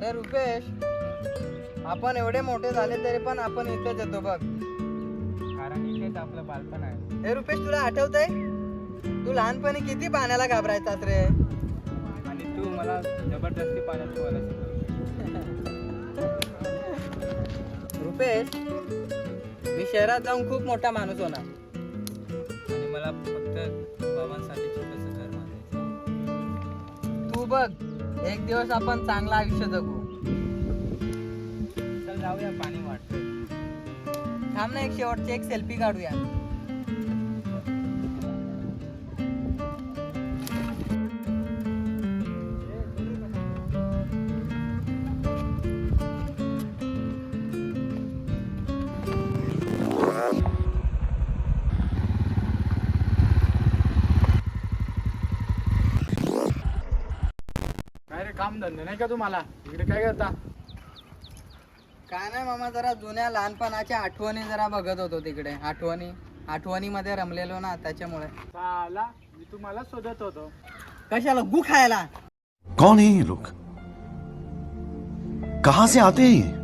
अरे रुपेश, आपण एवढे मोठे झाले तरी पण आपण इथेच येतो बघ. कारण इथेच आपलं बालपण आहे. हे रुपेश, तुला आठवतंय तू लहानपणी किती पाण्याला घाबरायचास रे? आणि तू मला जबरदस्ती पाण्यात पोहायला शिकवलं. रुपेश, मी शहरात जाऊन खूप मोठा माणूस होणार. आणि मला फक्त बाबांसाठी छोटंसं घर बांधायचं. तू बघ, एक दिवस आपण चांगलं आयुष्य जगू. चल जाऊया, पाणी वाटतंय. थांब ना, एक शेवटची एक सेल्फी काढूया. काय रे, काम धंदे नाही का तुम्हाला? इकडे काय करता? काय नाही मामा, जरा जुन्या लहानपणाच्या आठवणी जरा बघत होतो तिकडे. आठवणीमध्ये रमलेलो ना, त्याच्यामुळे. साला, मी तुम्हाला शोधत होतो. कशाला? गु खायला. कौन है ये लोग? कहां से आते हैं ये?